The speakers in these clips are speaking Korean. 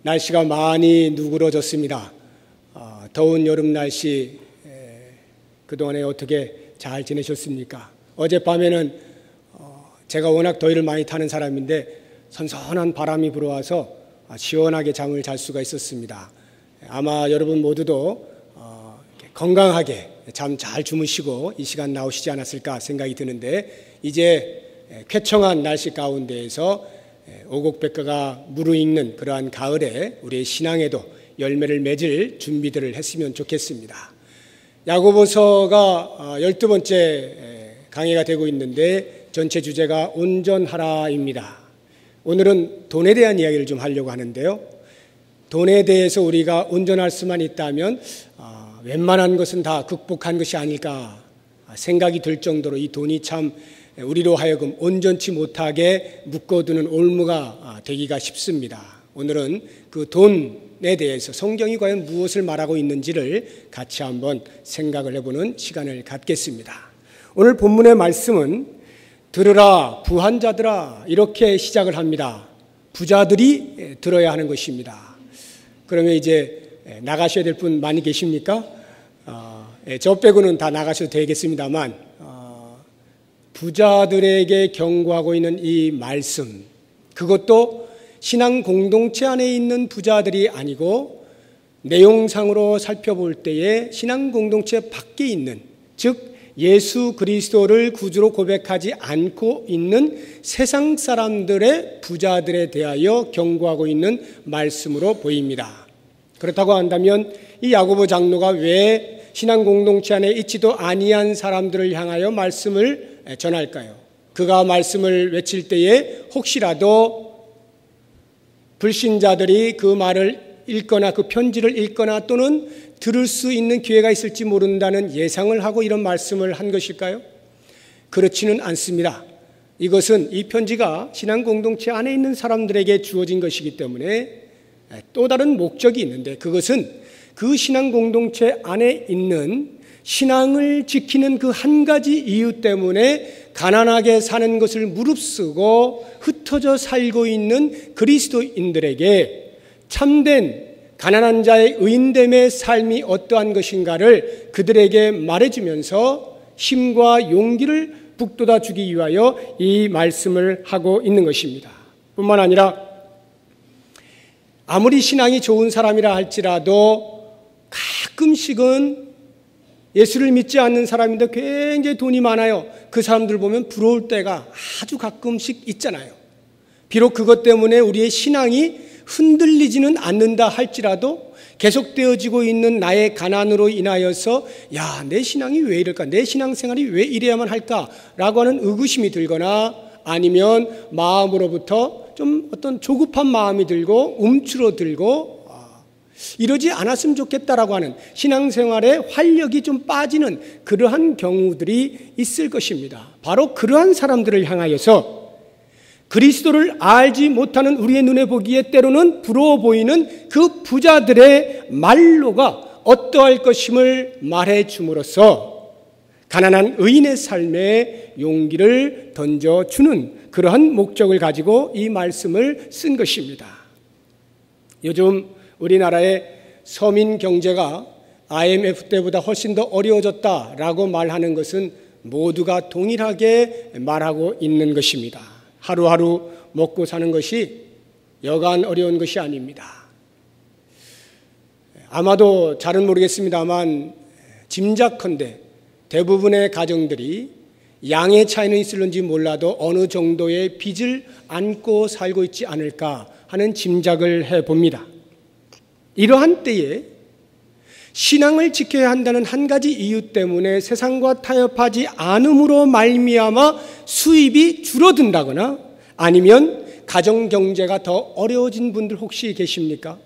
날씨가 많이 누그러졌습니다. 더운 여름 날씨 그동안에 어떻게 잘 지내셨습니까? 어젯밤에는 제가 워낙 더위를 많이 타는 사람인데 선선한 바람이 불어와서 시원하게 잠을 잘 수가 있었습니다. 아마 여러분 모두도 건강하게 잠 잘 주무시고 이 시간 나오시지 않았을까 생각이 드는데, 이제 쾌청한 날씨 가운데에서 오곡백과가 무르익는 그러한 가을에 우리의 신앙에도 열매를 맺을 준비들을 했으면 좋겠습니다. 야고보서가 12번째 강의가 되고 있는데 전체 주제가 온전하라입니다. 오늘은 돈에 대한 이야기를 좀 하려고 하는데요. 돈에 대해서 우리가 온전할 수만 있다면 웬만한 것은 다 극복한 것이 아닐까 생각이 들 정도로 이 돈이 참 우리로 하여금 온전치 못하게 묶어두는 올무가 되기가 쉽습니다. 오늘은 그 돈에 대해서 성경이 과연 무엇을 말하고 있는지를 같이 한번 생각을 해보는 시간을 갖겠습니다. 오늘 본문의 말씀은 들으라 부한자들아 이렇게 시작을 합니다. 부자들이 들어야 하는 것입니다. 그러면 이제 나가셔야 될 분 많이 계십니까? 저 빼고는 다 나가셔도 되겠습니다만, 부자들에게 경고하고 있는 이 말씀, 그것도 신앙 공동체 안에 있는 부자들이 아니고 내용상으로 살펴볼 때에 신앙 공동체 밖에 있는, 즉 예수 그리스도를 구주로 고백하지 않고 있는 세상 사람들의 부자들에 대하여 경고하고 있는 말씀으로 보입니다. 그렇다고 한다면 이 야고보 장로가 왜 신앙 공동체 안에 있지도 아니한 사람들을 향하여 말씀을 전할까요? 그가 말씀을 외칠 때에 혹시라도 불신자들이 그 말을 읽거나 그 편지를 읽거나 또는 들을 수 있는 기회가 있을지 모른다는 예상을 하고 이런 말씀을 한 것일까요? 그렇지는 않습니다. 이것은 이 편지가 신앙 공동체 안에 있는 사람들에게 주어진 것이기 때문에 또 다른 목적이 있는데, 그것은 그 신앙 공동체 안에 있는 신앙을 지키는 그 한 가지 이유 때문에 가난하게 사는 것을 무릅쓰고 흩어져 살고 있는 그리스도인들에게 참된 가난한 자의 의인됨의 삶이 어떠한 것인가를 그들에게 말해주면서 힘과 용기를 북돋아 주기 위하여 이 말씀을 하고 있는 것입니다. 뿐만 아니라 아무리 신앙이 좋은 사람이라 할지라도 가끔씩은 예수를 믿지 않는 사람인데 굉장히 돈이 많아요. 그 사람들 보면 부러울 때가 아주 가끔씩 있잖아요. 비록 그것 때문에 우리의 신앙이 흔들리지는 않는다 할지라도 계속되어지고 있는 나의 가난으로 인하여서 내 신앙이 왜 이럴까? 내 신앙생활이 왜 이래야만 할까라고 하는 의구심이 들거나, 아니면 마음으로부터 좀 어떤 조급한 마음이 들고 움츠러들고 이러지 않았으면 좋겠다라고 하는 신앙생활에 활력이 좀 빠지는 그러한 경우들이 있을 것입니다. 바로 그러한 사람들을 향하여서 그리스도를 알지 못하는 우리의 눈에 보기에 때로는 부러워 보이는 그 부자들의 말로가 어떠할 것임을 말해 줌으로써 가난한 의인의 삶에 용기를 던져주는 그러한 목적을 가지고 이 말씀을 쓴 것입니다. 요즘 우리나라의 서민 경제가 IMF 때보다 훨씬 더 어려워졌다라고 말하는 것은 모두가 동일하게 말하고 있는 것입니다. 하루하루 먹고 사는 것이 여간 어려운 것이 아닙니다. 아마도 잘은 모르겠습니다만 짐작컨대 대부분의 가정들이 양의 차이는 있을는지 몰라도 어느 정도의 빚을 안고 살고 있지 않을까 하는 짐작을 해봅니다. 이러한 때에 신앙을 지켜야 한다는 한 가지 이유 때문에 세상과 타협하지 않음으로 말미암아 수입이 줄어든다거나 아니면 가정 경제가 더 어려워진 분들 혹시 계십니까?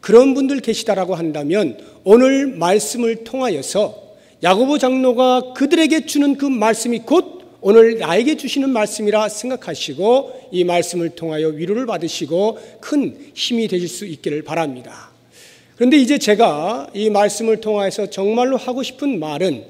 그런 분들 계시다라고 한다면 오늘 말씀을 통하여서 야고보 장로가 그들에게 주는 그 말씀이 곧 오늘 나에게 주시는 말씀이라 생각하시고 이 말씀을 통하여 위로를 받으시고 큰 힘이 되실 수 있기를 바랍니다. 그런데 이제 제가 이 말씀을 통해서 정말로 하고 싶은 말은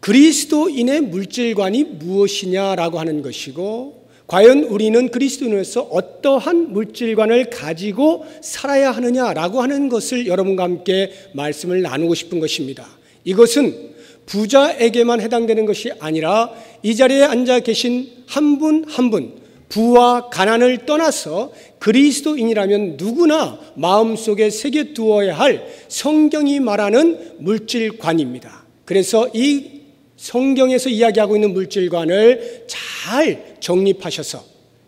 그리스도인의 물질관이 무엇이냐라고 하는 것이고, 과연 우리는 그리스도인으로서 어떠한 물질관을 가지고 살아야 하느냐라고 하는 것을 여러분과 함께 말씀을 나누고 싶은 것입니다. 이것은 부자에게만 해당되는 것이 아니라 이 자리에 앉아 계신 한 분 한 분, 부와 가난을 떠나서 그리스도인이라면 누구나 마음속에 새겨두어야 할 성경이 말하는 물질관입니다. 그래서 이 성경에서 이야기하고 있는 물질관을 잘 정립하셔서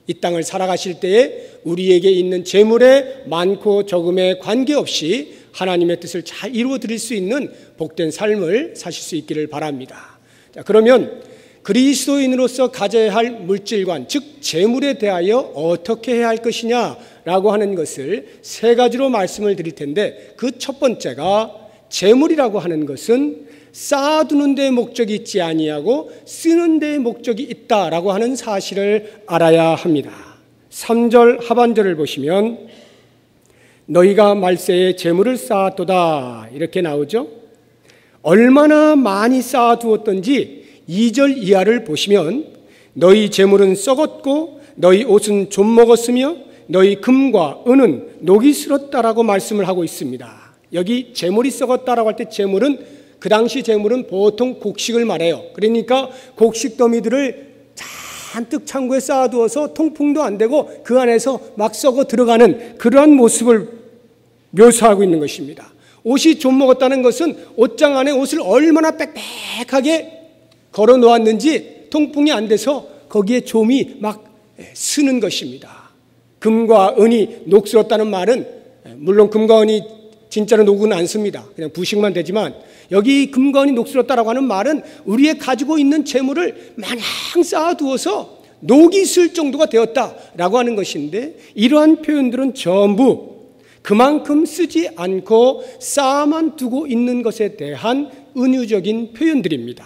이 땅을 살아가실 때에 우리에게 있는 재물의 많고 적음에 관계없이 하나님의 뜻을 잘 이루어 드릴 수 있는 복된 삶을 사실 수 있기를 바랍니다. 자, 그러면 그리스도인으로서 가져야 할 물질관, 즉 재물에 대하여 어떻게 해야 할 것이냐라고 하는 것을 세 가지로 말씀을 드릴 텐데, 그 첫 번째가 재물이라고 하는 것은 쌓아두는 데에 목적이 있지 아니하고 쓰는 데에 목적이 있다라고 하는 사실을 알아야 합니다. 3절 하반절을 보시면 너희가 말세에 재물을 쌓았도다 이렇게 나오죠. 얼마나 많이 쌓아두었던지 2절 이하를 보시면 너희 재물은 썩었고 너희 옷은 좀 먹었으며 너희 금과 은은 녹이 슬었다라고 말씀을 하고 있습니다. 여기 재물이 썩었다라고 할 때 재물은 그 당시 재물은 보통 곡식을 말해요. 그러니까 곡식 더미들을 잔뜩 창고에 쌓아두어서 통풍도 안 되고 그 안에서 막 썩어 들어가는 그러한 모습을 묘사하고 있는 것입니다. 옷이 좀 먹었다는 것은 옷장 안에 옷을 얼마나 빽빽하게 걸어 놓았는지 통풍이 안 돼서 거기에 좀이 막 쓰는 것입니다. 금과 은이 녹슬었다는 말은 물론 금과 은이 진짜로 녹은 않습니다. 그냥 부식만 되지만 여기 금과 은이 녹슬었다라고 하는 말은 우리의 가지고 있는 재물을 마냥 쌓아두어서 녹이 슬 정도가 되었다라고 하는 것인데, 이러한 표현들은 전부 그만큼 쓰지 않고 쌓아만 두고 있는 것에 대한 은유적인 표현들입니다.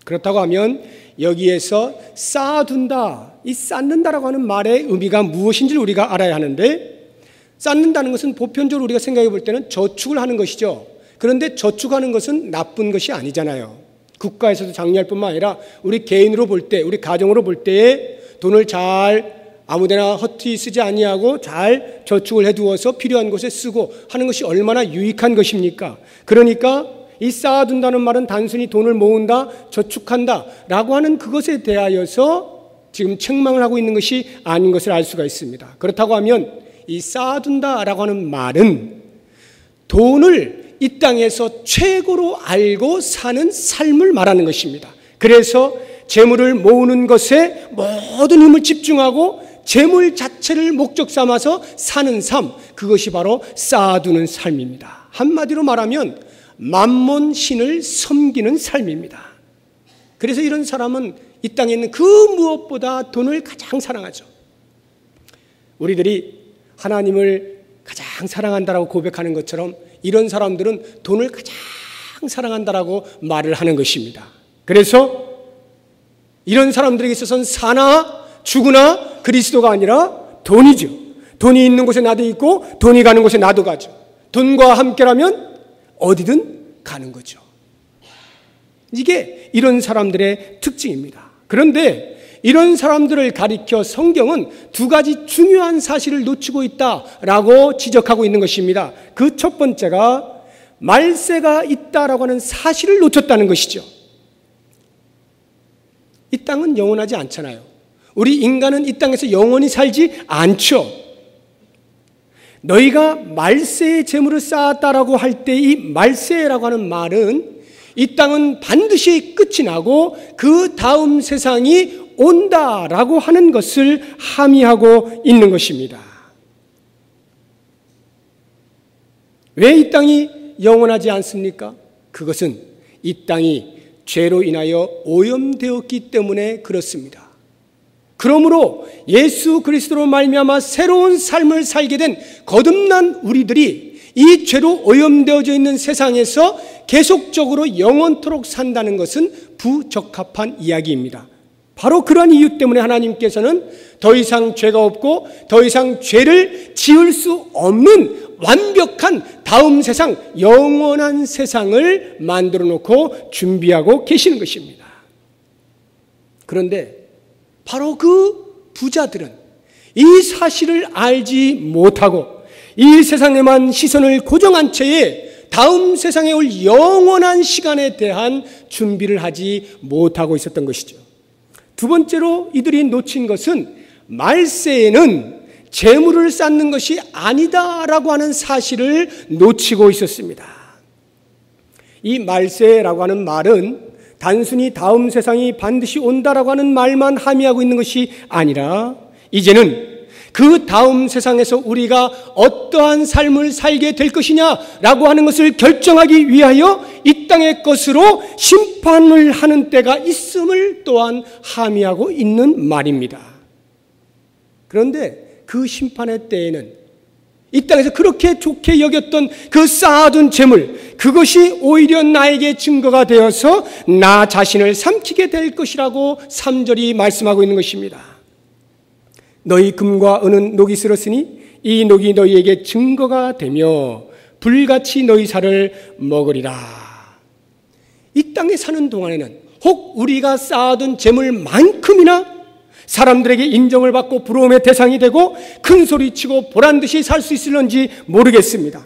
그렇다고 하면 여기에서 쌓아둔다, 이 쌓는다라고 하는 말의 의미가 무엇인지를 우리가 알아야 하는데, 쌓는다는 것은 보편적으로 우리가 생각해 볼 때는 저축을 하는 것이죠. 그런데 저축하는 것은 나쁜 것이 아니잖아요. 국가에서도 장려할 뿐만 아니라 우리 개인으로 볼 때, 우리 가정으로 볼 때에 돈을 잘 아무데나 헛되이 쓰지 아니하고 잘 저축을 해두어서 필요한 곳에 쓰고 하는 것이 얼마나 유익한 것입니까? 그러니까 이 쌓아둔다는 말은 단순히 돈을 모은다, 저축한다 라고 하는 그것에 대하여서 지금 책망을 하고 있는 것이 아닌 것을 알 수가 있습니다. 그렇다고 하면 이 쌓아둔다라고 하는 말은 돈을 이 땅에서 최고로 알고 사는 삶을 말하는 것입니다. 그래서 재물을 모으는 것에 모든 힘을 집중하고 재물 자체를 목적 삼아서 사는 삶, 그것이 바로 쌓아두는 삶입니다. 한마디로 말하면 만몬 신을 섬기는 삶입니다. 그래서 이런 사람은 이 땅에 있는 그 무엇보다 돈을 가장 사랑하죠. 우리들이 하나님을 가장 사랑한다라고 고백하는 것처럼 이런 사람들은 돈을 가장 사랑한다라고 말을 하는 것입니다. 그래서 이런 사람들에게 있어서는 사나 죽으나 그리스도가 아니라 돈이죠. 돈이 있는 곳에 나도 있고 돈이 가는 곳에 나도 가죠. 돈과 함께라면 어디든 가는 거죠. 이게 이런 사람들의 특징입니다. 그런데 이런 사람들을 가리켜 성경은 두 가지 중요한 사실을 놓치고 있다라고 지적하고 있는 것입니다. 그 첫 번째가 말세가 있다라고 하는 사실을 놓쳤다는 것이죠. 이 땅은 영원하지 않잖아요. 우리 인간은 이 땅에서 영원히 살지 않죠. 너희가 말세의 재물을 쌓았다라고 할 때 이 말세라고 하는 말은 이 땅은 반드시 끝이 나고 그 다음 세상이 온다라고 하는 것을 함의하고 있는 것입니다. 왜 이 땅이 영원하지 않습니까? 그것은 이 땅이 죄로 인하여 오염되었기 때문에 그렇습니다. 그러므로 예수 그리스도로 말미암아 새로운 삶을 살게 된 거듭난 우리들이 이 죄로 오염되어져 있는 세상에서 계속적으로 영원토록 산다는 것은 부적합한 이야기입니다. 바로 그러한 이유 때문에 하나님께서는 더 이상 죄가 없고 더 이상 죄를 지을 수 없는 완벽한 다음 세상, 영원한 세상을 만들어 놓고 준비하고 계시는 것입니다. 그런데 바로 그 부자들은 이 사실을 알지 못하고 이 세상에만 시선을 고정한 채에 다음 세상에 올 영원한 시간에 대한 준비를 하지 못하고 있었던 것이죠. 두 번째로 이들이 놓친 것은 말세에는 재물을 쌓는 것이 아니다라고 하는 사실을 놓치고 있었습니다. 이 말세라고 하는 말은 단순히 다음 세상이 반드시 온다라고 하는 말만 함의하고 있는 것이 아니라 이제는 그 다음 세상에서 우리가 어떠한 삶을 살게 될 것이냐라고 하는 것을 결정하기 위하여 이 땅의 것으로 심판을 하는 때가 있음을 또한 함의하고 있는 말입니다. 그런데 그 심판의 때에는 이 땅에서 그렇게 좋게 여겼던 그 쌓아둔 재물, 그것이 오히려 나에게 증거가 되어서 나 자신을 삼키게 될 것이라고 3절이 말씀하고 있는 것입니다. 너희 금과 은은 녹이 슬었으니 이 녹이 너희에게 증거가 되며 불같이 너희 살을 먹으리라. 이 땅에 사는 동안에는 혹 우리가 쌓아둔 재물만큼이나 사람들에게 인정을 받고 부러움의 대상이 되고 큰 소리치고 보란듯이 살 수 있을런지 모르겠습니다.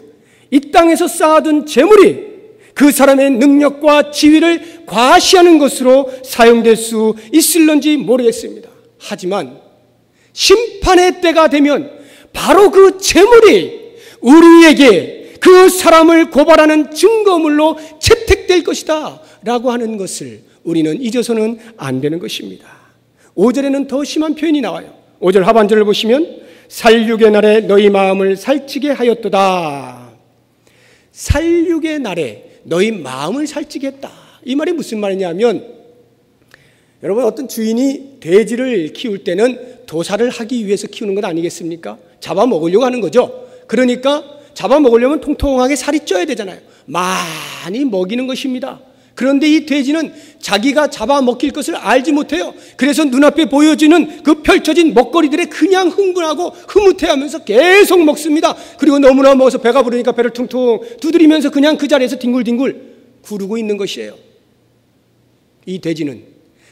이 땅에서 쌓아둔 재물이 그 사람의 능력과 지위를 과시하는 것으로 사용될 수 있을런지 모르겠습니다. 하지만 심판의 때가 되면 바로 그 재물이 우리에게 그 사람을 고발하는 증거물로 채택될 것이다 라고 하는 것을 우리는 잊어서는 안 되는 것입니다. 5절에는 더 심한 표현이 나와요. 5절 하반절을 보시면 살육의 날에 너희 마음을 살찌게 하였도다. 살육의 날에 너희 마음을 살찌게 했다. 이 말이 무슨 말이냐면, 여러분, 어떤 주인이 돼지를 키울 때는 도살을 하기 위해서 키우는 것 아니겠습니까? 잡아먹으려고 하는 거죠. 그러니까 잡아먹으려면 통통하게 살이 쪄야 되잖아요. 많이 먹이는 것입니다. 그런데 이 돼지는 자기가 잡아먹힐 것을 알지 못해요. 그래서 눈앞에 보여지는 그 펼쳐진 먹거리들에 그냥 흥분하고 흐뭇해하면서 계속 먹습니다. 그리고 너무나 먹어서 배가 부르니까 배를 퉁퉁 두드리면서 그냥 그 자리에서 뒹굴뒹굴 구르고 있는 것이에요. 이 돼지는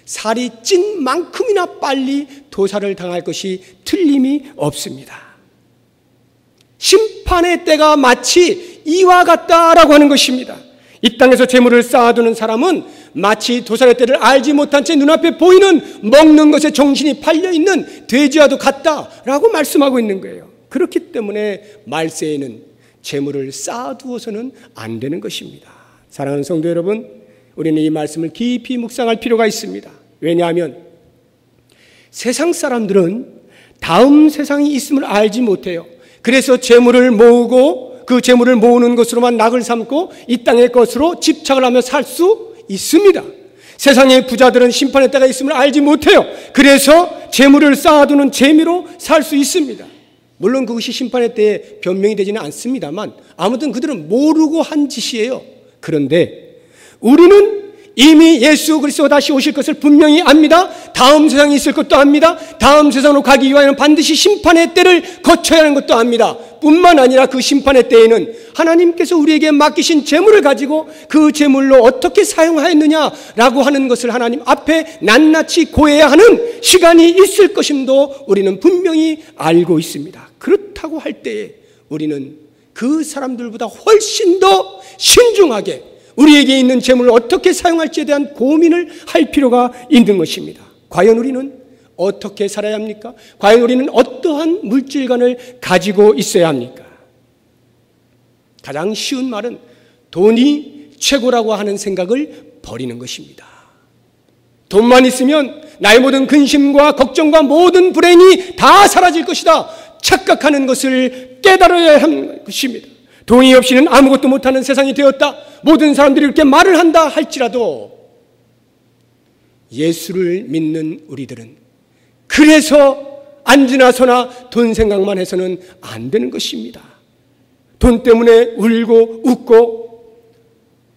살이 찐 만큼이나 빨리 도살을 당할 것이 틀림이 없습니다. 심판의 때가 마치 이와 같다라고 하는 것입니다. 이 땅에서 재물을 쌓아두는 사람은 마치 도살의 때를 알지 못한 채 눈앞에 보이는 먹는 것에 정신이 팔려있는 돼지와도 같다라고 말씀하고 있는 거예요. 그렇기 때문에 말세에는 재물을 쌓아두어서는 안 되는 것입니다. 사랑하는 성도 여러분, 우리는 이 말씀을 깊이 묵상할 필요가 있습니다. 왜냐하면 세상 사람들은 다음 세상이 있음을 알지 못해요. 그래서 재물을 모으고 그 재물을 모으는 것으로만 낙을 삼고 이 땅의 것으로 집착을 하며 살 수 있습니다. 세상의 부자들은 심판의 때가 있음을 알지 못해요. 그래서 재물을 쌓아두는 재미로 살 수 있습니다. 물론 그것이 심판의 때에 변명이 되지는 않습니다만 아무튼 그들은 모르고 한 짓이에요. 그런데 우리는 이미 예수 그리스도가 다시 오실 것을 분명히 압니다. 다음 세상이 있을 것도 압니다. 다음 세상으로 가기 위하여는 반드시 심판의 때를 거쳐야 하는 것도 압니다. 뿐만 아니라 그 심판의 때에는 하나님께서 우리에게 맡기신 재물을 가지고 그 재물로 어떻게 사용하였느냐라고 하는 것을 하나님 앞에 낱낱이 고해야 하는 시간이 있을 것임도 우리는 분명히 알고 있습니다. 그렇다고 할 때에 우리는 그 사람들보다 훨씬 더 신중하게 우리에게 있는 재물을 어떻게 사용할지에 대한 고민을 할 필요가 있는 것입니다. 과연 우리는 어떻게 살아야 합니까? 과연 우리는 어떠한 물질관을 가지고 있어야 합니까? 가장 쉬운 말은 돈이 최고라고 하는 생각을 버리는 것입니다. 돈만 있으면 나의 모든 근심과 걱정과 모든 불행이 다 사라질 것이다 착각하는 것을 깨달아야 하는 것입니다. 돈이 없이는 아무것도 못하는 세상이 되었다. 모든 사람들이 이렇게 말을 한다 할지라도 예수를 믿는 우리들은 그래서 앉으나 서나 돈 생각만 해서는 안 되는 것입니다. 돈 때문에 울고 웃고,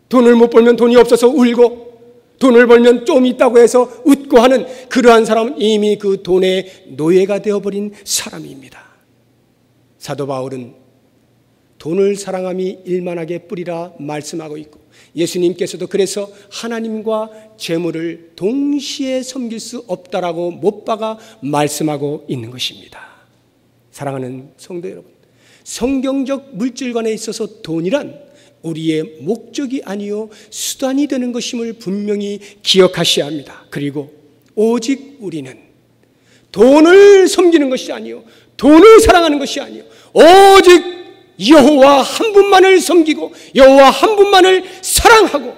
돈을 못 벌면 돈이 없어서 울고, 돈을 벌면 좀 있다고 해서 웃고 하는 그러한 사람은 이미 그 돈의 노예가 되어버린 사람입니다. 사도 바울은 돈을 사랑함이 일만하게 뿌리라 말씀하고 있고 예수님께서도 그래서 하나님과 재물을 동시에 섬길 수 없다라고 못 박아 말씀하고 있는 것입니다. 사랑하는 성도 여러분, 성경적 물질관에 있어서 돈이란 우리의 목적이 아니요 수단이 되는 것임을 분명히 기억하셔야 합니다. 그리고 오직 우리는 돈을 섬기는 것이 아니요 돈을 사랑하는 것이 아니요 오직 여호와 한 분만을 섬기고 여호와 한 분만을 사랑하고,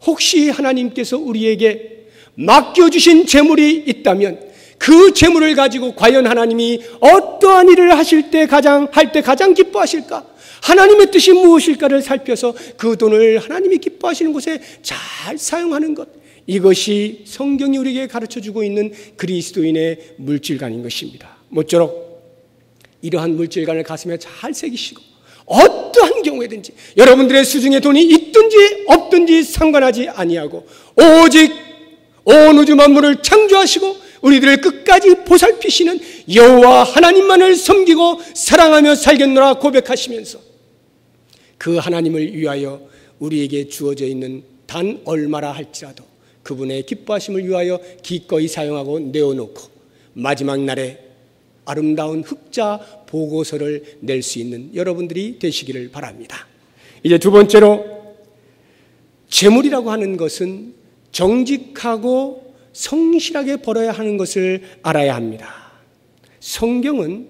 혹시 하나님께서 우리에게 맡겨주신 재물이 있다면 그 재물을 가지고 과연 하나님이 어떠한 일을 하실 때 가장 기뻐하실까? 하나님의 뜻이 무엇일까를 살펴서 그 돈을 하나님이 기뻐하시는 곳에 잘 사용하는 것, 이것이 성경이 우리에게 가르쳐주고 있는 그리스도인의 물질관인 것입니다. 모쪼록 이러한 물질관을 가슴에 잘 새기시고 어떠한 경우에든지 여러분들의 수중에 돈이 있든지 없든지 상관하지 아니하고 오직 온 우주 만물을 창조하시고 우리들을 끝까지 보살피시는 여호와 하나님만을 섬기고 사랑하며 살겠노라 고백하시면서 그 하나님을 위하여 우리에게 주어져 있는 단 얼마라 할지라도 그분의 기뻐하심을 위하여 기꺼이 사용하고 내어놓고 마지막 날에 아름다운 흑자 보고서를 낼 수 있는 여러분들이 되시기를 바랍니다. 이제 두 번째로, 재물이라고 하는 것은 정직하고 성실하게 벌어야 하는 것을 알아야 합니다. 성경은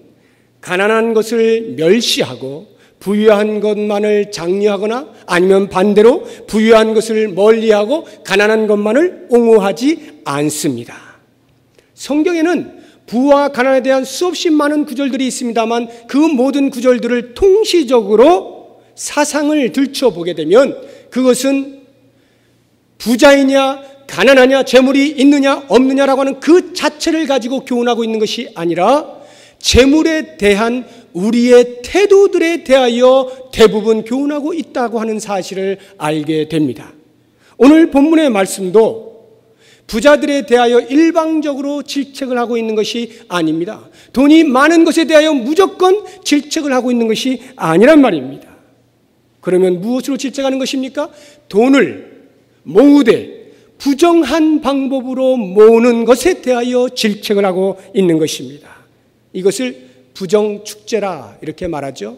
가난한 것을 멸시하고 부유한 것만을 장려하거나 아니면 반대로 부유한 것을 멀리하고 가난한 것만을 옹호하지 않습니다. 성경에는 부와 가난에 대한 수없이 많은 구절들이 있습니다만 그 모든 구절들을 통시적으로 사상을 들춰보게 되면 그것은 부자이냐 가난하냐 재물이 있느냐 없느냐라고 하는 그 자체를 가지고 교훈하고 있는 것이 아니라 재물에 대한 우리의 태도들에 대하여 대부분 교훈하고 있다고 하는 사실을 알게 됩니다. 오늘 본문의 말씀도 부자들에 대하여 일방적으로 질책을 하고 있는 것이 아닙니다. 돈이 많은 것에 대하여 무조건 질책을 하고 있는 것이 아니란 말입니다. 그러면 무엇으로 질책하는 것입니까? 돈을 모으되 부정한 방법으로 모으는 것에 대하여 질책을 하고 있는 것입니다. 이것을 부정축제라 이렇게 말하죠.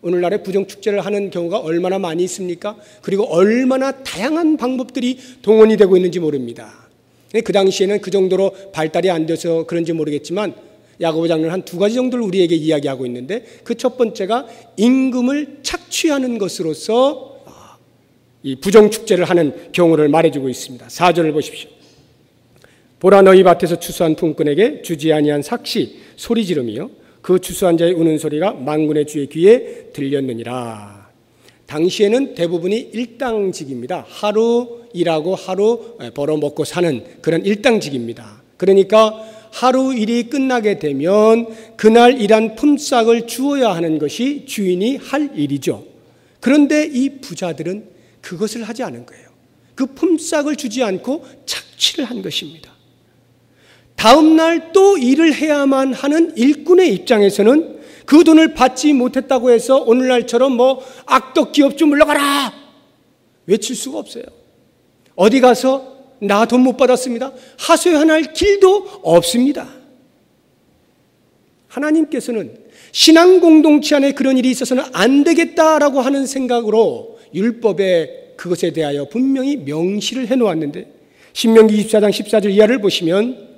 오늘날에 부정축제를 하는 경우가 얼마나 많이 있습니까? 그리고 얼마나 다양한 방법들이 동원이 되고 있는지 모릅니다. 그 당시에는 그 정도로 발달이 안 돼서 그런지 모르겠지만 야고보 장로는 한 두 가지 정도를 우리에게 이야기하고 있는데 그 첫 번째가 임금을 착취하는 것으로서 이 부정축제를 하는 경우를 말해주고 있습니다. 4절을 보십시오. 보라, 너희 밭에서 추수한 품꾼에게 주지 아니한 삭시 소리 지르며 그 추수한 자의 우는 소리가 만군의 주의 귀에 들렸느니라. 당시에는 대부분이 일당직입니다. 하루 일하고 하루 벌어먹고 사는 그런 일당직입니다. 그러니까 하루 일이 끝나게 되면 그날 일한 품삯을 주어야 하는 것이 주인이 할 일이죠. 그런데 이 부자들은 그것을 하지 않은 거예요. 그 품삯을 주지 않고 착취를 한 것입니다. 다음 날 또 일을 해야만 하는 일꾼의 입장에서는 그 돈을 받지 못했다고 해서 오늘날처럼 악덕 기업 좀 물러가라 외칠 수가 없어요. 어디 가서 나 돈 못 받았습니다 하소연할 길도 없습니다. 하나님께서는 신앙 공동체 안에 그런 일이 있어서는 안 되겠다라고 하는 생각으로 율법에 그것에 대하여 분명히 명시를 해놓았는데 신명기 24장 14절 이하를 보시면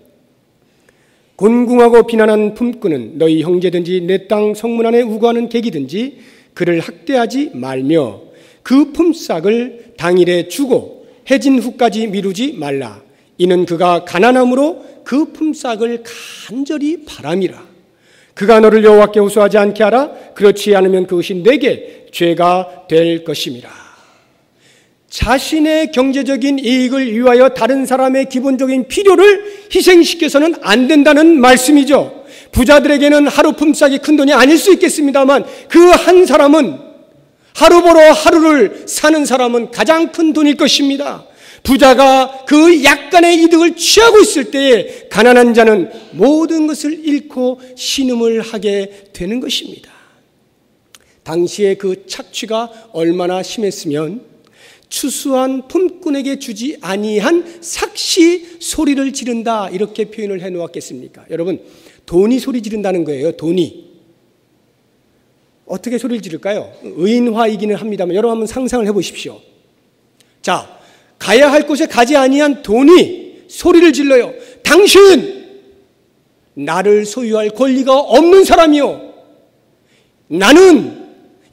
곤궁하고 비난한 품꾼은 너희 형제든지 내 땅 성문 안에 우거하는 객이든지 그를 학대하지 말며 그 품삯을 당일에 주고 해진 후까지 미루지 말라. 이는 그가 가난함으로 그 품삯을 간절히 바람이라. 그가 너를 여호와께 호소하지 않게 하라. 그렇지 않으면 그것이 내게 죄가 될 것임이라. 자신의 경제적인 이익을 위하여 다른 사람의 기본적인 필요를 희생시켜서는 안 된다는 말씀이죠. 부자들에게는 하루 품삯이 큰 돈이 아닐 수 있겠습니다만 그 한 사람은 하루 벌어 하루를 사는 사람은 가장 큰 돈일 것입니다. 부자가 그 약간의 이득을 취하고 있을 때에 가난한 자는 모든 것을 잃고 신음을 하게 되는 것입니다. 당시에 그 착취가 얼마나 심했으면 추수한 품꾼에게 주지 아니한 삭시 소리를 지른다, 이렇게 표현을 해놓았겠습니까? 여러분, 돈이 소리 지른다는 거예요. 돈이 어떻게 소리를 지를까요? 의인화이기는 합니다만 여러분 한번 상상을 해보십시오. 자, 가야 할 곳에 가지 아니한 돈이 소리를 질러요. 당신 나를 소유할 권리가 없는 사람이요, 나는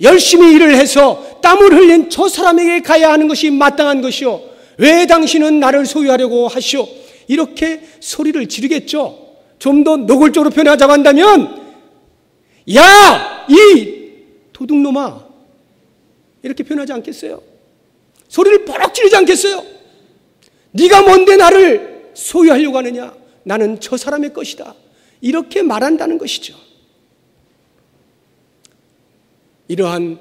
열심히 일을 해서 땀을 흘린 저 사람에게 가야 하는 것이 마땅한 것이요, 왜 당신은 나를 소유하려고 하시오? 이렇게 소리를 지르겠죠. 좀 더 노골적으로 표현하자고 한다면, 야, 이 도둑놈아, 이렇게 표현하지 않겠어요? 소리를 버럭 지르지 않겠어요? 네가 뭔데 나를 소유하려고 하느냐? 나는 저 사람의 것이다, 이렇게 말한다는 것이죠. 이러한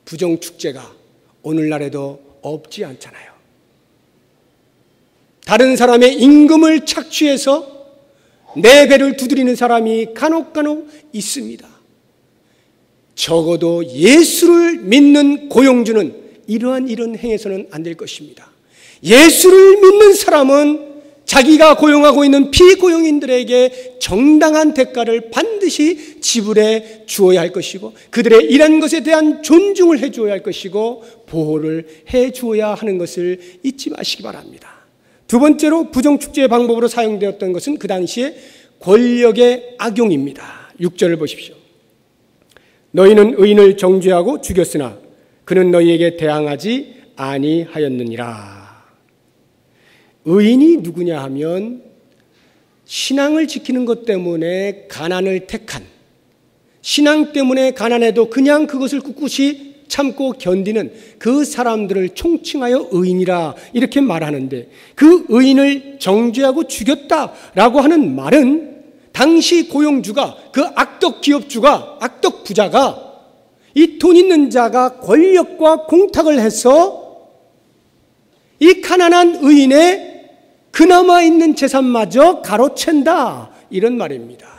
부정축제가 오늘날에도 없지 않잖아요. 다른 사람의 임금을 착취해서 내 배를 두드리는 사람이 간혹 있습니다. 적어도 예수를 믿는 고용주는 이러한 일은 행해서는 안 될 것입니다. 예수를 믿는 사람은 자기가 고용하고 있는 피고용인들에게 정당한 대가를 반드시 지불해 주어야 할 것이고, 그들의 일한 것에 대한 존중을 해 주어야 할 것이고, 보호를 해 주어야 하는 것을 잊지 마시기 바랍니다. 두 번째로 부정축제의 방법으로 사용되었던 것은 그 당시에 권력의 악용입니다. 6절을 보십시오. 너희는 의인을 정죄하고 죽였으나 그는 너희에게 대항하지 아니하였느니라. 의인이 누구냐 하면 신앙을 지키는 것 때문에 가난을 택한, 신앙 때문에 가난해도 그냥 그것을 꿋꿋이 참고 견디는 그 사람들을 총칭하여 의인이라 이렇게 말하는데, 그 의인을 정죄하고 죽였다라고 하는 말은 당시 고용주가, 그 악덕 기업주가, 악덕 부자가, 이 돈 있는 자가 권력과 공탁을 해서 이 가난한 의인의 그나마 있는 재산마저 가로챈다, 이런 말입니다.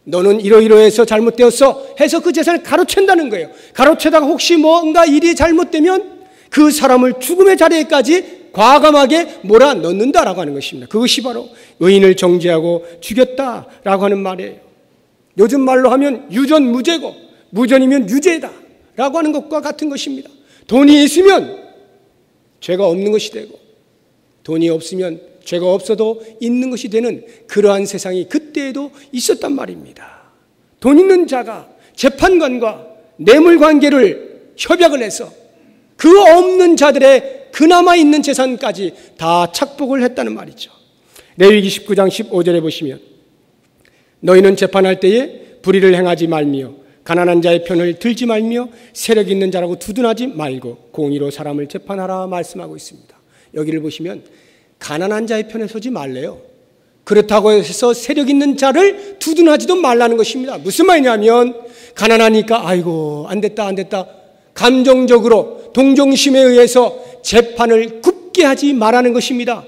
너는 이러이러해서 잘못되었어 해서 그 재산을 가로챈다는 거예요. 가로채다가 혹시 뭔가 일이 잘못되면 그 사람을 죽음의 자리에까지 과감하게 몰아넣는다라고 하는 것입니다. 그것이 바로 의인을 정죄하고 죽였다라고 하는 말이에요. 요즘 말로 하면 유전무죄고 무전이면 유죄다라고 하는 것과 같은 것입니다. 돈이 있으면 죄가 없는 것이 되고, 돈이 없으면 죄가 없어도 있는 것이 되는 그러한 세상이 그때에도 있었단 말입니다. 돈 있는 자가 재판관과 뇌물관계를 협약을 해서 그 없는 자들의 그나마 있는 재산까지 다 착복을 했다는 말이죠. 레위기 19장 15절에 보시면, 너희는 재판할 때에 불의를 행하지 말며 가난한 자의 편을 들지 말며 세력 있는 자라고 두둔하지 말고 공의로 사람을 재판하라 말씀하고 있습니다. 여기를 보시면 가난한 자의 편에 서지 말래요. 그렇다고 해서 세력 있는 자를 두둔하지도 말라는 것입니다. 무슨 말이냐면, 가난하니까 아이고 안 됐다 감정적으로 동정심에 의해서 재판을 굽게 하지 말라는 것입니다.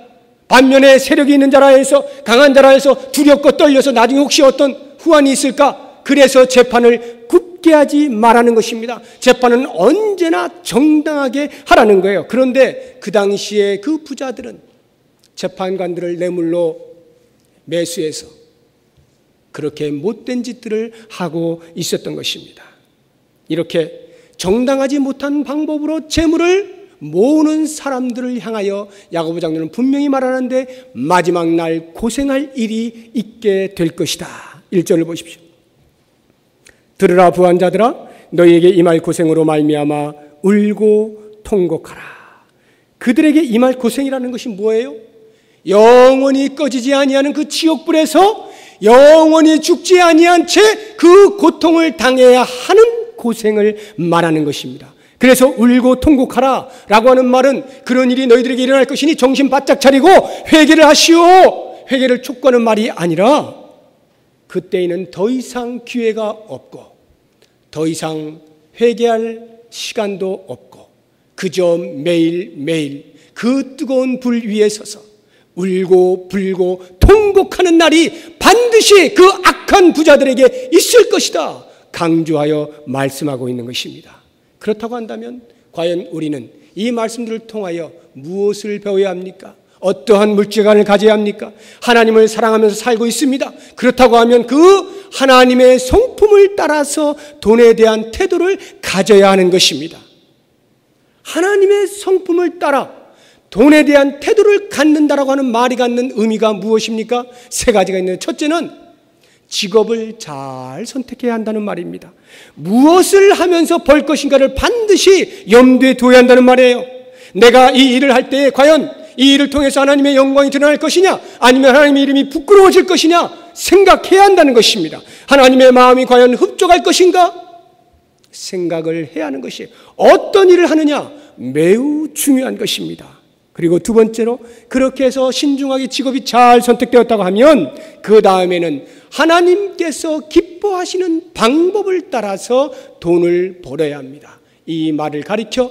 반면에 세력이 있는 자라 해서, 강한 자라 해서 두렵고 떨려서 나중에 혹시 어떤 후환이 있을까, 그래서 재판을 굽게 하지 말라는 것입니다. 재판은 언제나 정당하게 하라는 거예요. 그런데 그 당시에 그 부자들은 재판관들을 뇌물로 매수해서 그렇게 못된 짓들을 하고 있었던 것입니다. 이렇게 정당하지 못한 방법으로 재물을 모으는 사람들을 향하여 야고보 장로는 분명히 말하는데, 마지막 날 고생할 일이 있게 될 것이다. 1절을 보십시오. 들으라 부한자들아, 너희에게 임할 고생으로 말미암아 울고 통곡하라. 그들에게 임할 고생이라는 것이 뭐예요? 영원히 꺼지지 아니하는 그 지옥불에서 영원히 죽지 아니한 채 그 고통을 당해야 하는 고생을 말하는 것입니다. 그래서 울고 통곡하라 라고 하는 말은, 그런 일이 너희들에게 일어날 것이니 정신 바짝 차리고 회개를 하시오, 회개를 촉구하는 말이 아니라, 그때에는 더 이상 기회가 없고 더 이상 회개할 시간도 없고 그저 매일매일 그 뜨거운 불 위에 서서 울고 불고 통곡하는 날이 반드시 그 악한 부자들에게 있을 것이다. 강조하여 말씀하고 있는 것입니다. 그렇다고 한다면 과연 우리는 이 말씀들을 통하여 무엇을 배워야 합니까? 어떠한 물질관을 가져야 합니까? 하나님을 사랑하면서 살고 있습니다. 그렇다고 하면 그 하나님의 성품을 따라서 돈에 대한 태도를 가져야 하는 것입니다. 하나님의 성품을 따라 돈에 대한 태도를 갖는다라고 하는 말이 갖는 의미가 무엇입니까? 세 가지가 있는데, 첫째는 직업을 잘 선택해야 한다는 말입니다. 무엇을 하면서 벌 것인가를 반드시 염두에 두어야 한다는 말이에요. 내가 이 일을 할 때 과연 이 일을 통해서 하나님의 영광이 드러날 것이냐, 아니면 하나님의 이름이 부끄러워질 것이냐 생각해야 한다는 것입니다. 하나님의 마음이 과연 흡족할 것인가 생각을 해야 하는 것이, 어떤 일을 하느냐 매우 중요한 것입니다. 그리고 두 번째로, 그렇게 해서 신중하게 직업이 잘 선택되었다고 하면 그 다음에는 하나님께서 기뻐하시는 방법을 따라서 돈을 벌어야 합니다. 이 말을 가리켜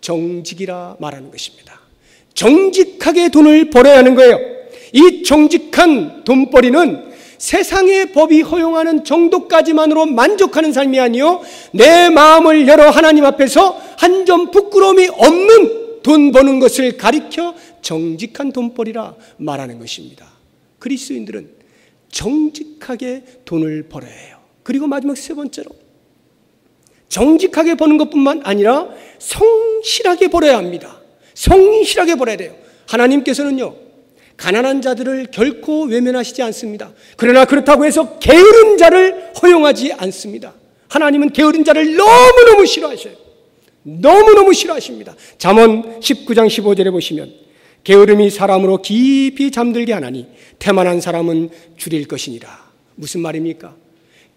정직이라 말하는 것입니다. 정직하게 돈을 벌어야 하는 거예요. 이 정직한 돈벌이는 세상의 법이 허용하는 정도까지만으로 만족하는 삶이 아니요, 내 마음을 열어 하나님 앞에서 한 점 부끄러움이 없는 돈 버는 것을 가리켜 정직한 돈벌이라 말하는 것입니다. 그리스도인들은 정직하게 돈을 벌어야 해요. 그리고 마지막 세 번째로, 정직하게 버는 것뿐만 아니라 성실하게 벌어야 합니다. 성실하게 벌어야 돼요. 하나님께서는요, 가난한 자들을 결코 외면하시지 않습니다. 그러나 그렇다고 해서 게으른 자를 허용하지 않습니다. 하나님은 게으른 자를 너무너무 싫어하셔요. 너무너무 싫어하십니다. 잠언 19장 15절에 보시면 게으름이 사람으로 깊이 잠들게 하나니 태만한 사람은 줄일 것이니라. 무슨 말입니까?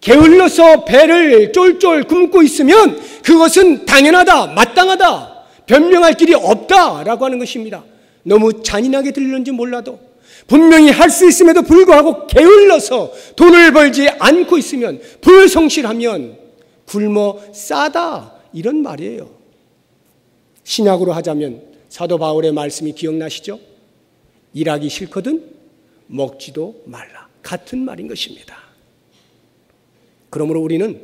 게을러서 배를 쫄쫄 굶고 있으면 그것은 당연하다, 마땅하다, 변명할 길이 없다라고 하는 것입니다. 너무 잔인하게 들리는지 몰라도 분명히 할 수 있음에도 불구하고 게을러서 돈을 벌지 않고 있으면, 불성실하면 굶어 싸다, 이런 말이에요. 신약으로 하자면 사도 바울의 말씀이 기억나시죠? 일하기 싫거든 먹지도 말라, 같은 말인 것입니다. 그러므로 우리는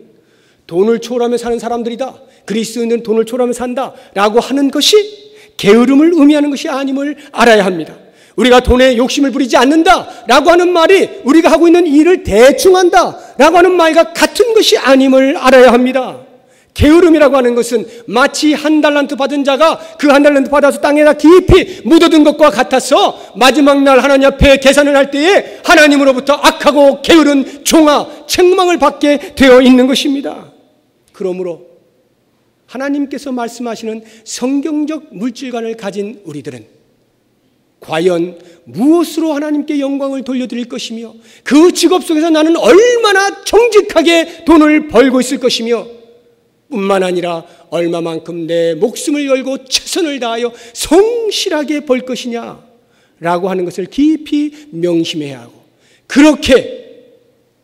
돈을 초월하며 사는 사람들이다, 그리스도인은 돈을 초월하며 산다 라고 하는 것이 게으름을 의미하는 것이 아님을 알아야 합니다. 우리가 돈에 욕심을 부리지 않는다 라고 하는 말이 우리가 하고 있는 일을 대충 한다 라고 하는 말과 같은 것이 아님을 알아야 합니다. 게으름이라고 하는 것은 마치 한 달란트 받은 자가 그 한 달란트 받아서 땅에다 깊이 묻어둔 것과 같아서 마지막 날 하나님 앞에 계산을 할 때에 하나님으로부터 악하고 게으른 종아, 책망을 받게 되어 있는 것입니다. 그러므로 하나님께서 말씀하시는 성경적 물질관을 가진 우리들은 과연 무엇으로 하나님께 영광을 돌려드릴 것이며, 그 직업 속에서 나는 얼마나 정직하게 돈을 벌고 있을 것이며, 뿐만 아니라 얼마만큼 내 목숨을 걸고 최선을 다하여 성실하게 벌 것이냐라고 하는 것을 깊이 명심해야 하고, 그렇게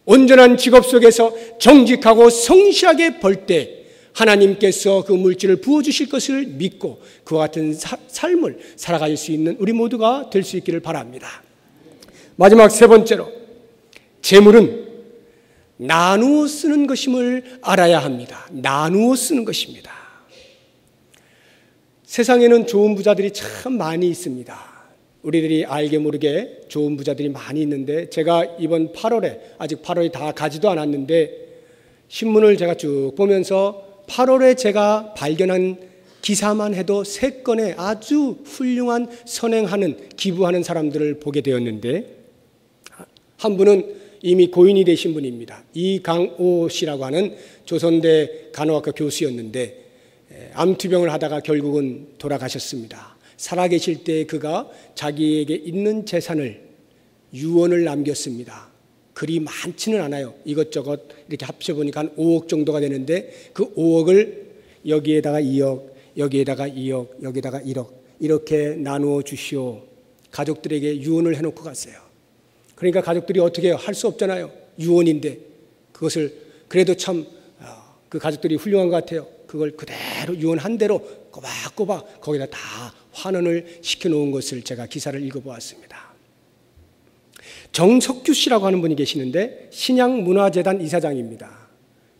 온전한 직업 속에서 정직하고 성실하게 벌 때 하나님께서 그 물질을 부어주실 것을 믿고 그와 같은 삶을 살아갈 수 있는 우리 모두가 될 수 있기를 바랍니다. 마지막 세 번째로, 재물은 나누어 쓰는 것임을 알아야 합니다. 나누어 쓰는 것입니다. 세상에는 좋은 부자들이 참 많이 있습니다. 우리들이 알게 모르게 좋은 부자들이 많이 있는데, 제가 이번 8월에, 아직 8월이 다 가지도 않았는데 신문을 제가 쭉 보면서 8월에 제가 발견한 기사만 해도 3건의 아주 훌륭한 선행하는, 기부하는 사람들을 보게 되었는데, 한 분은 이미 고인이 되신 분입니다. 이강오 씨라고 하는 조선대 간호학과 교수였는데 암투병을 하다가 결국은 돌아가셨습니다. 살아계실 때 그가 자기에게 있는 재산을 유언을 남겼습니다. 그리 많지는 않아요. 이것저것 이렇게 합쳐보니까 한 5억 정도가 되는데, 그 5억을 여기에다가 2억, 여기에다가 2억, 여기에다가 1억 이렇게 나누어 주시오, 가족들에게 유언을 해놓고 갔어요. 그러니까 가족들이 어떻게 해요? 할 수 없잖아요. 유언인데. 그것을 그래도 참 그 가족들이 훌륭한 것 같아요. 그걸 그대로 유언한 대로 꼬박꼬박 거기다 다 환원을 시켜놓은 것을 제가 기사를 읽어보았습니다. 정석규 씨라고 하는 분이 계시는데 신양문화재단 이사장입니다.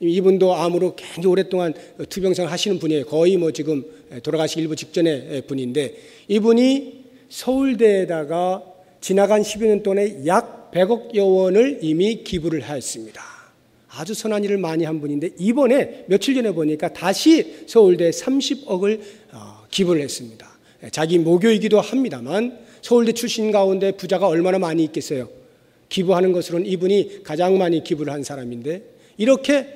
이분도 암으로 굉장히 오랫동안 투병생활 하시는 분이에요. 거의 뭐 지금 돌아가시기 일부 직전의 분인데, 이분이 서울대에다가 지나간 10여 년 동안에 약 100억여 원을 이미 기부를 하였습니다. 아주 선한 일을 많이 한 분인데, 이번에 며칠 전에 보니까 다시 서울대에 30억을 기부를 했습니다. 자기 모교이기도 합니다만 서울대 출신 가운데 부자가 얼마나 많이 있겠어요. 기부하는 것으로는 이분이 가장 많이 기부를 한 사람인데, 이렇게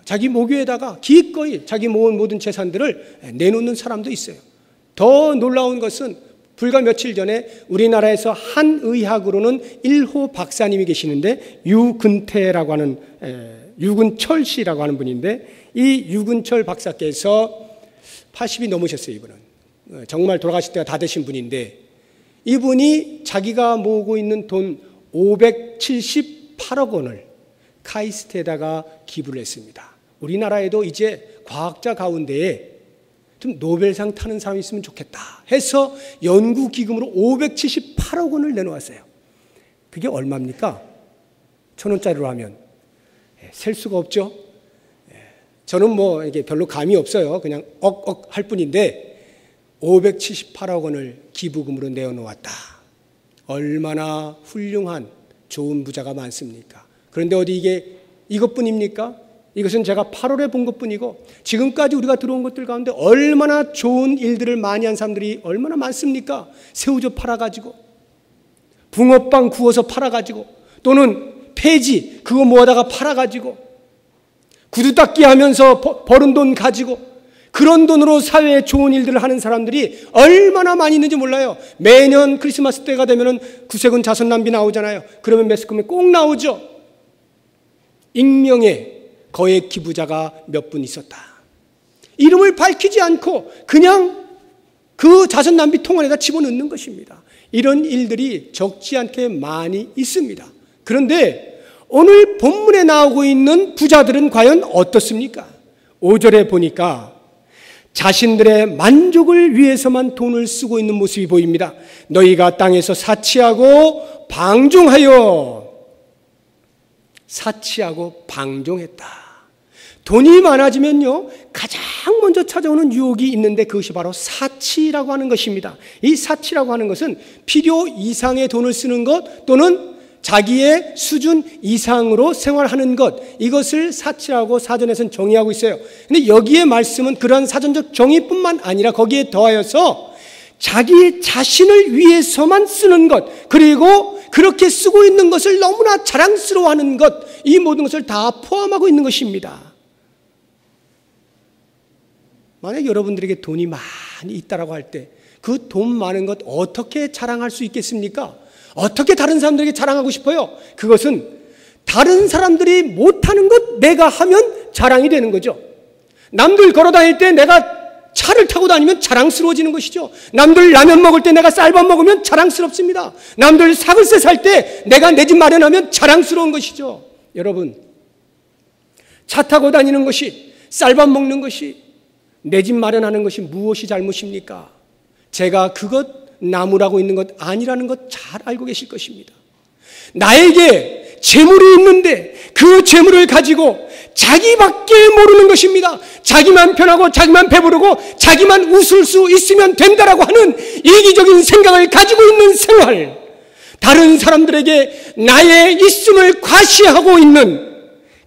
자기 모교에다가 기꺼이 자기 모은 모든 재산들을 내놓는 사람도 있어요. 더 놀라운 것은 불과 며칠 전에 우리나라에서 한의학으로는 1호 박사님이 계시는데, 유근태라고 하는, 유근철 씨라고 하는 분인데, 이 유근철 박사께서 80이 넘으셨어요. 이분은 정말 돌아가실 때가 다 되신 분인데, 이분이 자기가 모으고 있는 돈 578억 원을 카이스트에다가 기부를 했습니다. 우리나라에도 이제 과학자 가운데에 좀 노벨상 타는 사람이 있으면 좋겠다 해서 연구기금으로 578억 원을 내놓았어요. 그게 얼마입니까? 1,000원짜리로 하면 셀 수가 없죠. 저는 뭐 이게 별로 감이 없어요. 그냥 억억 할 뿐인데 578억 원을 기부금으로 내어놓았다. 얼마나 훌륭한 좋은 부자가 많습니까? 그런데 어디 이게 이것뿐입니까? 이것은 제가 8월에 본 것뿐이고, 지금까지 우리가 들어온 것들 가운데 얼마나 좋은 일들을 많이 한 사람들이 얼마나 많습니까? 새우젓 팔아가지고, 붕어빵 구워서 팔아가지고, 또는 폐지 그거 모아다가 팔아가지고, 구두 닦기 하면서 버는 돈 가지고, 그런 돈으로 사회에 좋은 일들을 하는 사람들이 얼마나 많이 있는지 몰라요. 매년 크리스마스 때가 되면 구세군 자선남비 나오잖아요. 그러면 매스컴에 꼭 나오죠. 익명의 거액 기부자가 몇 분 있었다. 이름을 밝히지 않고 그냥 그 자선남비 통안에다 집어넣는 것입니다. 이런 일들이 적지 않게 많이 있습니다. 그런데 오늘 본문에 나오고 있는 부자들은 과연 어떻습니까? 5절에 보니까 자신들의 만족을 위해서만 돈을 쓰고 있는 모습이 보입니다. 너희가 땅에서 사치하고 방종했다. 돈이 많아지면요, 가장 먼저 찾아오는 유혹이 있는데 그것이 바로 사치라고 하는 것입니다. 이 사치라고 하는 것은 필요 이상의 돈을 쓰는 것, 또는 자기의 수준 이상으로 생활하는 것, 이것을 사치라고 사전에서는 정의하고 있어요. 그런데 여기에 말씀은 그러한 사전적 정의뿐만 아니라 거기에 더하여서 자기 자신을 위해서만 쓰는 것, 그리고 그렇게 쓰고 있는 것을 너무나 자랑스러워하는 것, 이 모든 것을 다 포함하고 있는 것입니다. 만약 여러분들에게 돈이 많이 있다라고 할 때 그 돈 많은 것 어떻게 자랑할 수 있겠습니까? 어떻게 다른 사람들에게 자랑하고 싶어요? 그것은 다른 사람들이 못하는 것 내가 하면 자랑이 되는 거죠. 남들 걸어 다닐 때 내가 차를 타고 다니면 자랑스러워지는 것이죠. 남들 라면 먹을 때 내가 쌀밥 먹으면 자랑스럽습니다. 남들 사글세 살 때 내가 내 집 마련하면 자랑스러운 것이죠. 여러분, 차 타고 다니는 것이, 쌀밥 먹는 것이, 내 집 마련하는 것이 무엇이 잘못입니까? 제가 그것 나무라고 있는 것 아니라는 것 잘 알고 계실 것입니다. 나에게 재물이 있는데 그 재물을 가지고 자기밖에 모르는 것입니다. 자기만 편하고 자기만 배부르고 자기만 웃을 수 있으면 된다라고 하는 이기적인 생각을 가지고 있는 생활, 다른 사람들에게 나의 있음을 과시하고 있는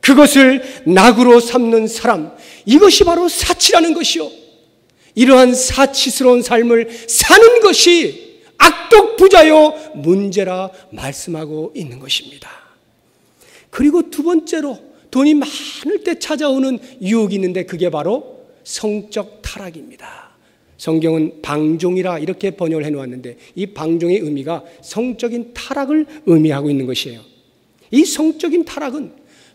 그것을 낙으로 삼는 사람, 이것이 바로 사치라는 것이요, 이러한 사치스러운 삶을 사는 것이 악독 부자요 문제라 말씀하고 있는 것입니다. 그리고 두 번째로 돈이 많을 때 찾아오는 유혹이 있는데 그게 바로 성적 타락입니다. 성경은 방종이라 이렇게 번역을 해놓았는데 이 방종의 의미가 성적인 타락을 의미하고 있는 것이에요. 이 성적인 타락은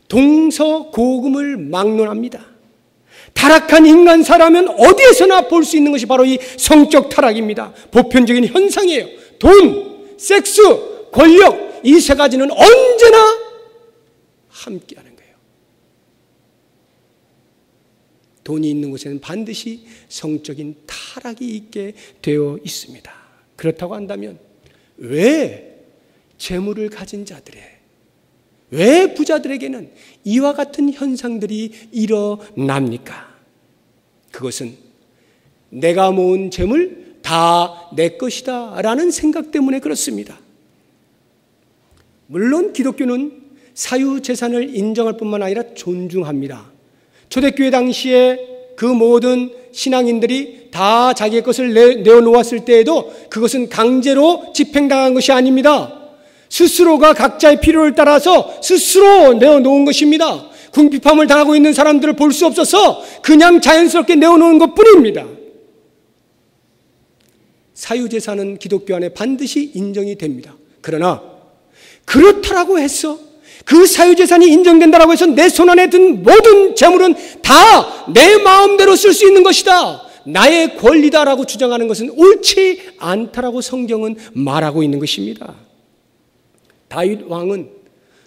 동서고금을 막론합니다. 타락한 인간 사람은 어디에서나 볼 수 있는 것이 바로 이 성적 타락입니다. 보편적인 현상이에요. 돈, 섹스, 권력, 이 세 가지는 언제나 함께하는 거예요. 돈이 있는 곳에는 반드시 성적인 타락이 있게 되어 있습니다. 그렇다고 한다면 왜 재물을 가진 자들의 왜 부자들에게는 이와 같은 현상들이 일어납니까? 그것은 내가 모은 재물 다 내 것이다 라는 생각 때문에 그렇습니다. 물론 기독교는 사유재산을 인정할 뿐만 아니라 존중합니다. 초대교회 당시에 그 모든 신앙인들이 다 자기의 것을 내어놓았을 때에도 그것은 강제로 집행당한 것이 아닙니다. 스스로가 각자의 필요를 따라서 스스로 내어놓은 것입니다. 궁핍함을 당하고 있는 사람들을 볼 수 없어서 그냥 자연스럽게 내어놓은 것뿐입니다. 사유재산은 기독교 안에 반드시 인정이 됩니다. 그러나 그렇다라고 해서 그 사유재산이 인정된다라고 해서 내 손 안에 든 모든 재물은 다 내 마음대로 쓸 수 있는 것이다, 나의 권리다라고 주장하는 것은 옳지 않다라고 성경은 말하고 있는 것입니다. 다윗 왕은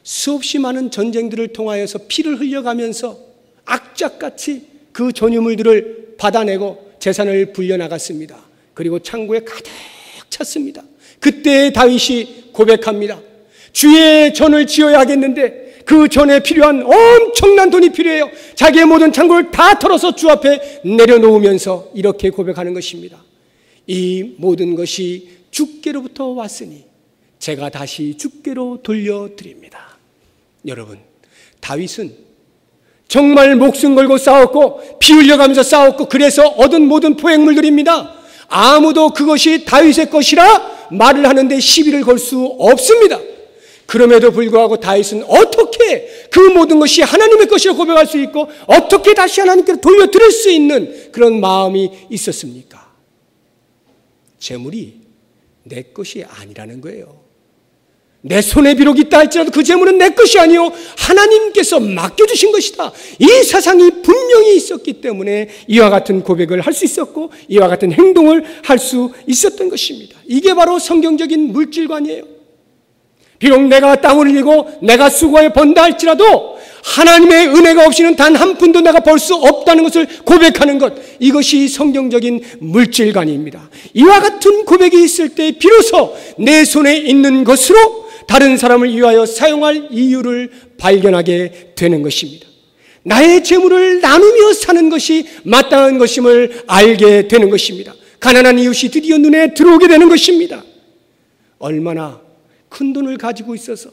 수없이 많은 전쟁들을 통하여서 피를 흘려가면서 악착같이 그 전유물들을 받아내고 재산을 불려나갔습니다. 그리고 창고에 가득 찼습니다. 그때 다윗이 고백합니다. 주의 전을 지어야겠는데 그 전에 필요한 엄청난 돈이 필요해요. 자기의 모든 창고를 다 털어서 주 앞에 내려놓으면서 이렇게 고백하는 것입니다. 이 모든 것이 주께로부터 왔으니 제가 다시 주께로 돌려드립니다. 여러분, 다윗은 정말 목숨 걸고 싸웠고 피 흘려가면서 싸웠고 그래서 얻은 모든 포획물들입니다. 아무도 그것이 다윗의 것이라 말을 하는데 시비를 걸 수 없습니다. 그럼에도 불구하고 다윗은 어떻게 그 모든 것이 하나님의 것이라고 고백할 수 있고 어떻게 다시 하나님께 돌려드릴 수 있는 그런 마음이 있었습니까? 재물이 내 것이 아니라는 거예요. 내 손에 비록 있다 할지라도 그 재물은 내 것이 아니요 하나님께서 맡겨주신 것이다. 이 사상이 분명히 있었기 때문에 이와 같은 고백을 할 수 있었고 이와 같은 행동을 할 수 있었던 것입니다. 이게 바로 성경적인 물질관이에요. 비록 내가 땅을 일고 내가 수고해 번다 할지라도 하나님의 은혜가 없이는 단 한 푼도 내가 벌 수 없다는 것을 고백하는 것, 이것이 성경적인 물질관입니다. 이와 같은 고백이 있을 때 비로소 내 손에 있는 것으로 다른 사람을 위하여 사용할 이유를 발견하게 되는 것입니다. 나의 재물을 나누며 사는 것이 마땅한 것임을 알게 되는 것입니다. 가난한 이웃이 드디어 눈에 들어오게 되는 것입니다. 얼마나 큰 돈을 가지고 있어서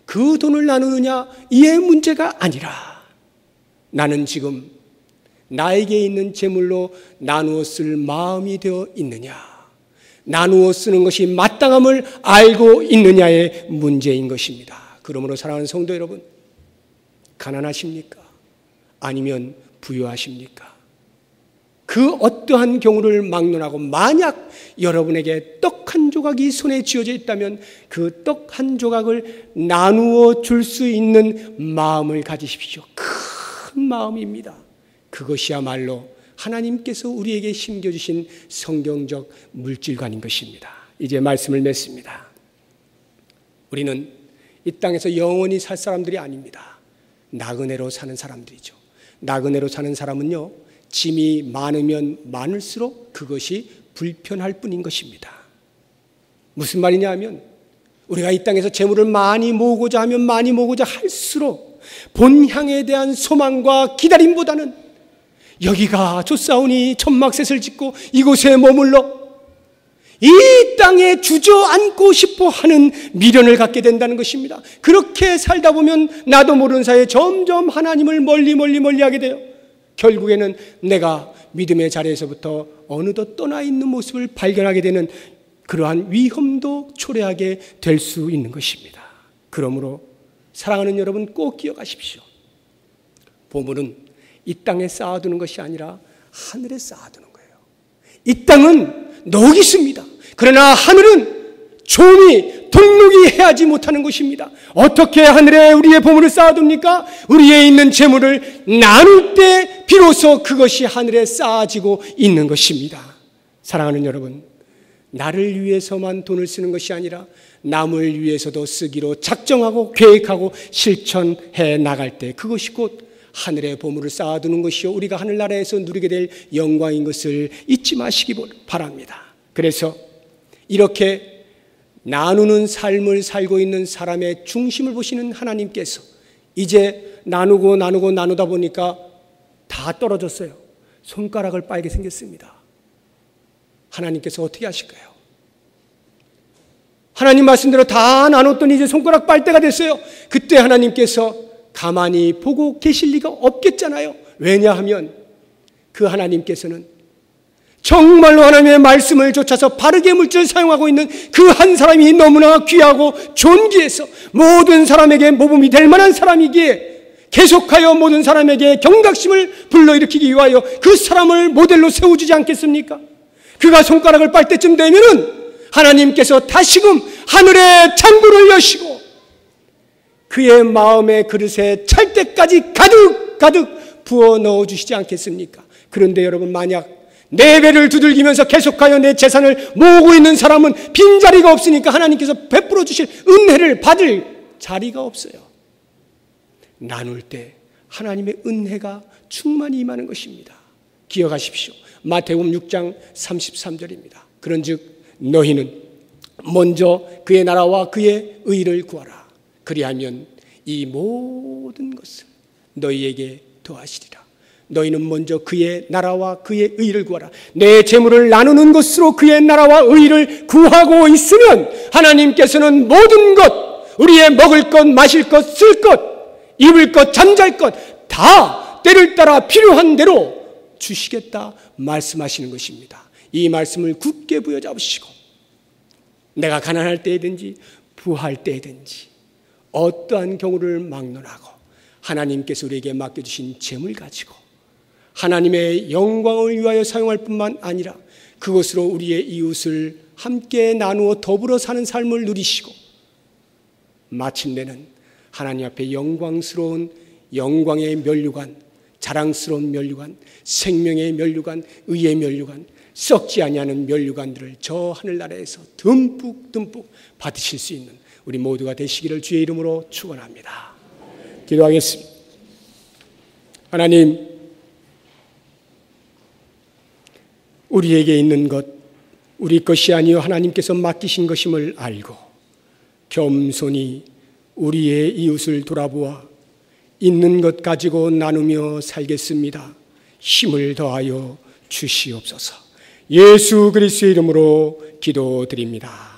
그 돈을 나누느냐 이의 문제가 아니라 나는 지금 나에게 있는 재물로 나누어 쓸 마음이 되어 있느냐, 나누어 쓰는 것이 마땅함을 알고 있느냐의 문제인 것입니다. 그러므로 사랑하는 성도 여러분, 가난하십니까? 아니면 부유하십니까? 그 어떠한 경우를 막론하고 만약 여러분에게 떡 한 조각이 손에 쥐어져 있다면 그 떡 한 조각을 나누어 줄 수 있는 마음을 가지십시오. 큰 마음입니다. 그것이야말로 하나님께서 우리에게 심겨주신 성경적 물질관인 것입니다. 이제 말씀을 맺습니다. 우리는 이 땅에서 영원히 살 사람들이 아닙니다. 나그네로 사는 사람들이죠. 나그네로 사는 사람은요, 짐이 많으면 많을수록 그것이 불편할 뿐인 것입니다. 무슨 말이냐 하면 우리가 이 땅에서 재물을 많이 모으고자 하면 많이 모으고자 할수록 본향에 대한 소망과 기다림보다는 여기가 좋사오니 천막셋을 짓고 이곳에 머물러 이 땅에 주저앉고 싶어 하는 미련을 갖게 된다는 것입니다. 그렇게 살다 보면 나도 모르는 사이에 점점 하나님을 멀리 하게 돼요. 결국에는 내가 믿음의 자리에서부터 어느덧 떠나 있는 모습을 발견하게 되는 그러한 위험도 초래하게 될 수 있는 것입니다. 그러므로 사랑하는 여러분, 꼭 기억하십시오. 보물은 이 땅에 쌓아두는 것이 아니라 하늘에 쌓아두는 거예요. 이 땅은 녹이 있습니다. 그러나 하늘은 종이 동록이 해하지 못하는 것입니다. 어떻게 하늘에 우리의 보물을 쌓아둡니까? 우리의 있는 재물을 나눌 때 비로소 그것이 하늘에 쌓아지고 있는 것입니다. 사랑하는 여러분, 나를 위해서만 돈을 쓰는 것이 아니라 남을 위해서도 쓰기로 작정하고 계획하고 실천해 나갈 때 그것이 곧 하늘의 보물을 쌓아두는 것이요 우리가 하늘나라에서 누리게 될 영광인 것을 잊지 마시기 바랍니다. 그래서 이렇게 나누는 삶을 살고 있는 사람의 중심을 보시는 하나님께서 이제 나누다 보니까 다 떨어졌어요. 손가락을 빨게 생겼습니다. 하나님께서 어떻게 하실까요? 하나님 말씀대로 다 나눴더니 이제 손가락 빨 때가 됐어요. 그때 하나님께서 가만히 보고 계실 리가 없겠잖아요. 왜냐하면 그 하나님께서는 정말로 하나님의 말씀을 좇아서 바르게 물질을 사용하고 있는 그 한 사람이 너무나 귀하고 존귀해서 모든 사람에게 모범이 될 만한 사람이기에 계속하여 모든 사람에게 경각심을 불러일으키기 위하여 그 사람을 모델로 세워주지 않겠습니까? 그가 손가락을 빨 때쯤 되면은 하나님께서 다시금 하늘의 창문을 여시고 그의 마음의 그릇에 찰 때까지 가득 부어 넣어주시지 않겠습니까? 그런데 여러분, 만약 내 배를 두들기면서 계속하여 내 재산을 모으고 있는 사람은 빈자리가 없으니까 하나님께서 베풀어 주실 은혜를 받을 자리가 없어요. 나눌 때 하나님의 은혜가 충만히 임하는 것입니다. 기억하십시오. 마태복음 6장 33절입니다. 그런즉 너희는 먼저 그의 나라와 그의 의를 구하라. 그리하면 이 모든 것을 너희에게 더하시리라. 너희는 먼저 그의 나라와 그의 의를 구하라. 내 재물을 나누는 것으로 그의 나라와 의를 구하고 있으면 하나님께서는 모든 것, 우리의 먹을 것, 마실 것, 쓸 것, 입을 것, 잠잘 것 다 때를 따라 필요한 대로 주시겠다 말씀하시는 것입니다. 이 말씀을 굳게 부여잡으시고 내가 가난할 때이든지 부할 때이든지 어떠한 경우를 막론하고 하나님께서 우리에게 맡겨주신 재물 가지고 하나님의 영광을 위하여 사용할 뿐만 아니라 그것으로 우리의 이웃을 함께 나누어 더불어 사는 삶을 누리시고 마침내는 하나님 앞에 영광스러운 영광의 면류관, 자랑스러운 면류관, 생명의 면류관, 의의 면류관, 썩지 아니하는 면류관들을 저 하늘나라에서 듬뿍 받으실 수 있는 우리 모두가 되시기를 주의 이름으로 축원합니다. 기도하겠습니다. 하나님, 우리에게 있는 것, 우리 것이 아니요 하나님께서 맡기신 것임을 알고 겸손히 우리의 이웃을 돌아보아 있는 것 가지고 나누며 살겠습니다. 힘을 더하여 주시옵소서. 예수 그리스도의 이름으로 기도드립니다.